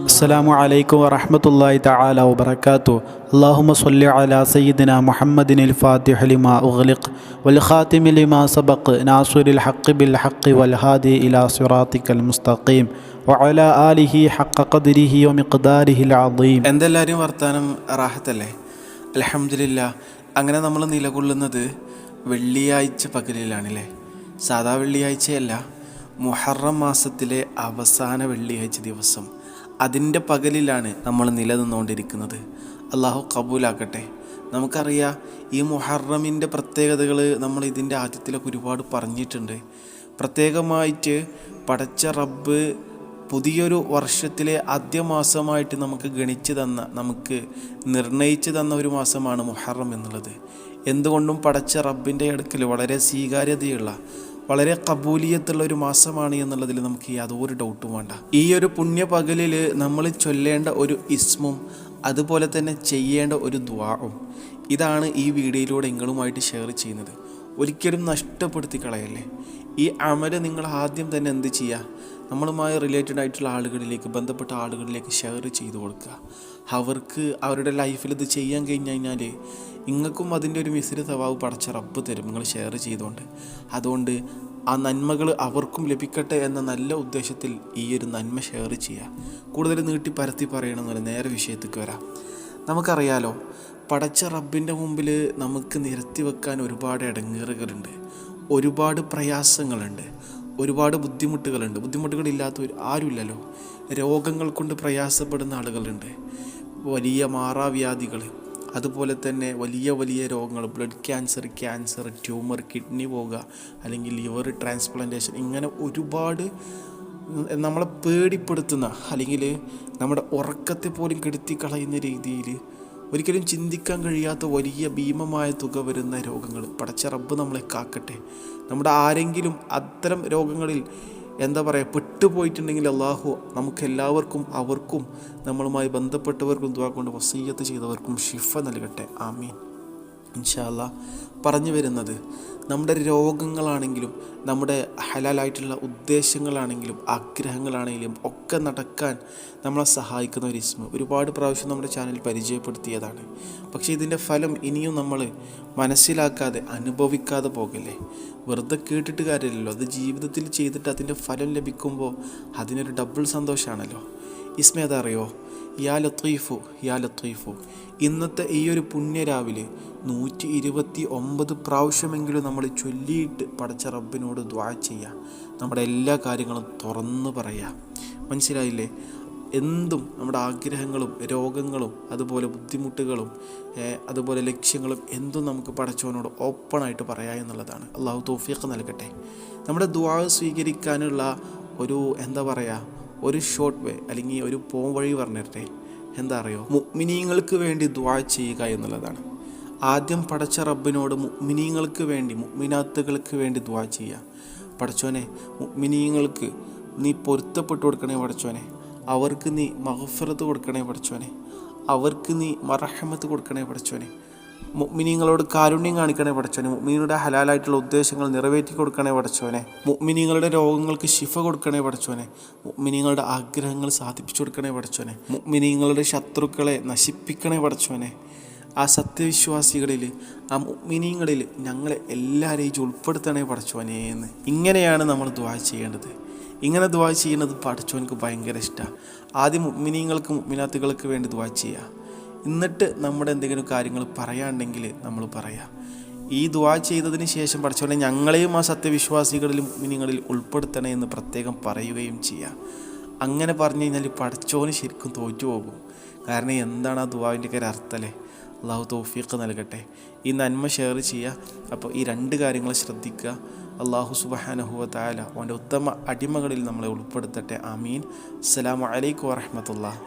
അസ്സലാമു അലൈക്കും വറഹ്മത്തുള്ളാഹി തആല വബറകാതുഹു. അല്ലാഹുമ്മ സ്വല്ലി അലാ സയ്യിദിനാ മുഹമ്മദിനിൽ ഫാത്തിഹി ലിമാ ഉഗ്ലിഖ് വൽ ഖാതിമി ലിമാ സബഖ് നാസിറിൽ ഹഖ് ബിൽ ഹഖ് വൽ ഹാദി ഇലാ സിറാത്തിക്കൽ മുസ്തഖീം വഅലാ ആലിഹി ഹഖ ഖദ്രിഹി വമിഖ്ദാരിഹിൽ അദീം. എന്തെല്ലാവരും വർത്താനം റാഹത്തല്ലേ? അൽഹംദുലില്ലാഹ്. അങ്ങനെ നമ്മൾ നിലകൊള്ളുന്നത് വെള്ളിയാഴ്ച പകലിലാണല്ലേ? സാധാ വെള്ളിയാഴ്ചയല്ല, മുഹറം മാസത്തിലെ അവസാന വെള്ളിയാഴ്ച ദിവസം, അതിൻ്റെ പകലിലാണ് നമ്മൾ നിലനിന്നുകൊണ്ടിരിക്കുന്നത്. അള്ളാഹു കബൂലാക്കട്ടെ. നമുക്കറിയാം ഈ മുഹറമിൻ്റെ പ്രത്യേകതകൾ നമ്മൾ ഇതിൻ്റെ ആദ്യത്തിലൊക്കെ ഒരുപാട് പറഞ്ഞിട്ടുണ്ട്. പ്രത്യേകമായിട്ട് പടച്ച റബ്ബ് പുതിയൊരു വർഷത്തിലെ ആദ്യ മാസമായിട്ട് നമുക്ക് ഗണിച്ച് തന്ന, നമുക്ക് നിർണയിച്ച് തന്ന ഒരു മാസമാണ് മുഹറം എന്നുള്ളത്. എന്തുകൊണ്ടും പടച്ച റബ്ബിൻ്റെ അടുക്കൽ വളരെ സ്വീകാര്യതയുള്ള, വളരെ കബൂലിയത്തുള്ള ഒരു മാസമാണ് എന്നുള്ളതിൽ നമുക്ക് യാതൊരു ഡൗട്ടും വേണ്ട. ഈ ഒരു പുണ്യ പകലിൽ നമ്മൾ ചൊല്ലേണ്ട ഒരു ഇസ്മും അതുപോലെ തന്നെ ചെയ്യേണ്ട ഒരു ദുആഉം, ഇതാണ് ഈ വീഡിയോയിലൂടെ നിങ്ങളുമായിട്ട് ഷെയർ ചെയ്യുന്നത്. ഒരിക്കലും നഷ്ടപ്പെടുത്തി കളയല്ലേ. ഈ അമല് നിങ്ങൾ ആദ്യം തന്നെ എന്ത് ചെയ്യുക? നമ്മളുമായി റിലേറ്റഡ് ആയിട്ടുള്ള ആളുകളിലേക്ക്, ബന്ധപ്പെട്ട ആളുകളിലേക്ക് ഷെയർ ചെയ്ത് കൊടുക്കുക. അവർക്ക് അവരുടെ ലൈഫിൽ ഇത് ചെയ്യാൻ കഴിഞ്ഞ് കഴിഞ്ഞാൽ നിങ്ങൾക്കും അതിൻ്റെ ഒരു മിസ്രി തവാവ് പടച്ച റബ്ബ് തരും, നിങ്ങൾ ഷെയർ ചെയ്തുകൊണ്ട്. അതുകൊണ്ട് ആ നന്മകൾ അവർക്കും ലഭിക്കട്ടെ എന്ന നല്ല ഉദ്ദേശത്തിൽ ഈ ഒരു നന്മ ഷെയർ ചെയ്യുക. കൂടുതൽ നീട്ടി പരത്തി പറയണമെന്നില്ല, നേരെ വിഷയത്തേക്ക് വരാം. നമുക്കറിയാലോ, പടച്ച റബ്ബിൻ്റെ മുമ്പിൽ നമുക്ക് നിരത്തി വെക്കാൻ ഒരുപാട് ഇടങ്ങേറുകളുണ്ട്, ഒരുപാട് പ്രയാസങ്ങളുണ്ട്, ഒരുപാട് ബുദ്ധിമുട്ടുകളുണ്ട്. ബുദ്ധിമുട്ടുകളില്ലാത്ത ആരുമില്ലല്ലോ. രോഗങ്ങൾ കൊണ്ട് പ്രയാസപ്പെടുന്ന ആളുകളുണ്ട്, വലിയ മാറാവ്യാധികൾ, അതുപോലെ തന്നെ വലിയ വലിയ രോഗങ്ങൾ, ബ്ലഡ് ക്യാൻസർ, ട്യൂമർ, കിഡ്നി പോകുക, അല്ലെങ്കിൽ ലിവർ ട്രാൻസ്പ്ലാന്റേഷൻ, ഇങ്ങനെ ഒരുപാട് നമ്മളെ പേടിപ്പെടുത്തുന്ന, അല്ലെങ്കിൽ നമ്മുടെ ഉറക്കത്തെ പോലും കെടുത്തി കളയുന്ന രീതിയിൽ ഒരിക്കലും ചിന്തിക്കാൻ കഴിയാത്ത വലിയ ഭീമമായ തുക വരുന്ന രോഗങ്ങൾ പടച്ച റബ്ബ് നമ്മളെ കാക്കട്ടെ. നമ്മുടെ ആരെങ്കിലും അത്തരം രോഗങ്ങളിൽ പെട്ടുപോയിട്ടുണ്ടെങ്കിൽ അള്ളാഹു നമുക്കെല്ലാവർക്കും, അവർക്കും നമ്മളുമായി ബന്ധപ്പെട്ടവർക്കും ദുആ കൊണ്ട് വസിയ്യത്ത് ചെയ്തവർക്കും ശിഫ നൽകട്ടെ. ആമീൻ. ഇൻഷാ അല്ലാഹ്. പറഞ്ഞു വരുന്നത്, നമ്മുടെ രോഗങ്ങളാണെങ്കിലും നമ്മുടെ ഹലാലായിട്ടുള്ള ഉദ്ദേശങ്ങളാണെങ്കിലും ആഗ്രഹങ്ങളാണെങ്കിലും ഒക്കെ നടക്കാൻ നമ്മളെ സഹായിക്കുന്ന ഒരു ഇസ്മ ഒരുപാട് പ്രാവശ്യം നമ്മുടെ ചാനൽ പരിചയപ്പെടുത്തിയതാണ്. പക്ഷേ ഇതിൻ്റെ ഫലം ഇനിയും നമ്മൾ മനസ്സിലാക്കാതെ, അനുഭവിക്കാതെ പോകല്ലേ. വെറുതെ കേട്ടിട്ട് കാര്യമില്ലല്ലോ. അത് ജീവിതത്തിൽ ചെയ്തിട്ട് അതിൻ്റെ ഫലം ലഭിക്കുമ്പോൾ അതിനൊരു ഡബിൾ സന്തോഷമാണല്ലോ. ഇസ്മ അതറിയോ? യാ ലത്തീഫു, യാ ലത്തീഫു. ഇന്നത്തെ ഈ ഒരു പുണ്യരാവിലെ 129 പ്രാവശ്യമെങ്കിലും നമ്മൾ ചൊല്ലിയിട്ട് പടച്ച റബ്ബിനോട് ദുആ ചെയ്യുക. നമ്മുടെ എല്ലാ കാര്യങ്ങളും തുറന്ന് പറയുക. മനസ്സിലായില്ലേ? എന്തും നമ്മുടെ ആഗ്രഹങ്ങളും രോഗങ്ങളും അതുപോലെ ബുദ്ധിമുട്ടുകളും അതുപോലെ ലക്ഷ്യങ്ങളും എന്തും നമുക്ക് പടച്ചവനോട് ഓപ്പണായിട്ട് പറയുക എന്നുള്ളതാണ്. അള്ളാഹു തൗഫീഖ് നൽകട്ടെ. നമ്മുടെ ദുആ സ്വീകരിക്കാനുള്ള ഒരു ഒരു ഷോർട്ട് വേ, അല്ലെങ്കിൽ ഒരു വഴി പറഞ്ഞിട്ടെ. എന്താ അറിയോ? മുഅ്മിനീങ്ങൾക്ക് വേണ്ടി ദുആ ചെയ്യുക എന്നുള്ളതാണ്. ആദ്യം പടച്ച റബ്ബിനോട് മുഅ്മിനീങ്ങൾക്ക് വേണ്ടി, മുഅ്മിനാത്തുകൾക്ക് വേണ്ടി ദുആ ചെയ്യുക. പടച്ചോനെ, മുഅ്മിനീങ്ങൾക്ക് നീ പൊരുത്തപ്പെട്ടു കൊടുക്കണേ പടച്ചോനെ, അവർക്ക് നീ മഗ്ഫിറത്ത് കൊടുക്കണേ പടച്ചോനെ, അവർക്ക് നീ മർഹമത്ത് കൊടുക്കണേ പടച്ചോനെ, മുഅ്മിനീങ്ങളോട് കാരുണ്യം കാണിക്കണേ പടച്ചോനെ, മുഅ്മിനീങ്ങളുടെ ഹലാലായിട്ടുള്ള ഉദ്ദേശങ്ങൾ നിറവേറ്റി കൊടുക്കണേ പടച്ചോനെ, മുഅ്മിനീങ്ങളുടെ രോഗങ്ങൾക്ക് ശിഫ കൊടുക്കണേ പടച്ചോനെ, മുഅ്മിനീങ്ങളുടെ ആഗ്രഹങ്ങൾ സാധിപ്പിച്ചു കൊടുക്കണേ പടച്ചോനെ, മുഅ്മിനീങ്ങളുടെ ശത്രുക്കളെ നശിപ്പിക്കണേ പടച്ചോനെ. ആ സത്യവിശ്വാസികളിൽ, ആ മുഅ്മിനീങ്ങളിൽ ഞങ്ങളെ എല്ലാവരെയും ഉൾപ്പെടുത്തണേ പടച്ചോനെ എന്ന്. ഇങ്ങനെയാണ് നമ്മൾ ദുആ ചെയ്യേണ്ടത്. ഇങ്ങനെ ദുആ ചെയ്യുന്നത് പടച്ചോനക്ക് ഭയങ്കര ഇഷ്ടമാണ്. ആദ്യം മുഅ്മിനീങ്ങൾക്ക്, മുഅ്മിനാത്തുകൾക്ക് വേണ്ടി ദുആ ചെയ്യുക. എന്നിട്ട് നമ്മുടെ എന്തെങ്കിലും കാര്യങ്ങൾ പറയാനുണ്ടെങ്കിൽ നമ്മൾ പറയാം. ഈ ദുആ ചെയ്തതിന് ശേഷം പടച്ചോനെ ഞങ്ങളെയും ആ സത്യവിശ്വാസികളിലും മുഅ്മിനീങ്ങളിൽ ഉൾപ്പെടുത്തണേ എന്ന് പ്രത്യേകം പറയുകയും ചെയ്യുക. അങ്ങനെ പറഞ്ഞു കഴിഞ്ഞാൽ പടച്ചോന് ശരിക്കും തോറ്റുപോകും. കാരണം എന്താണ് ആ ദുആവിൻ്റെ ഒരു അർത്ഥമല്ലേ? അള്ളാഹു തൗഫീഖ് നൽകട്ടെ. ഈ നന്മ ഷെയർ ചെയ്യുക. അപ്പോൾ ഈ 2 കാര്യങ്ങൾ ശ്രദ്ധിക്കുക. അള്ളാഹു സുബ്ഹാനഹു വ തആല അവൻ്റെ ഉത്തമ അടിമകളിൽ നമ്മളെ ഉൾപ്പെടുത്തട്ടെ. ആമീൻ. അസ്സലാമു അലൈക്കും വറഹ്മത്തുള്ളാഹി.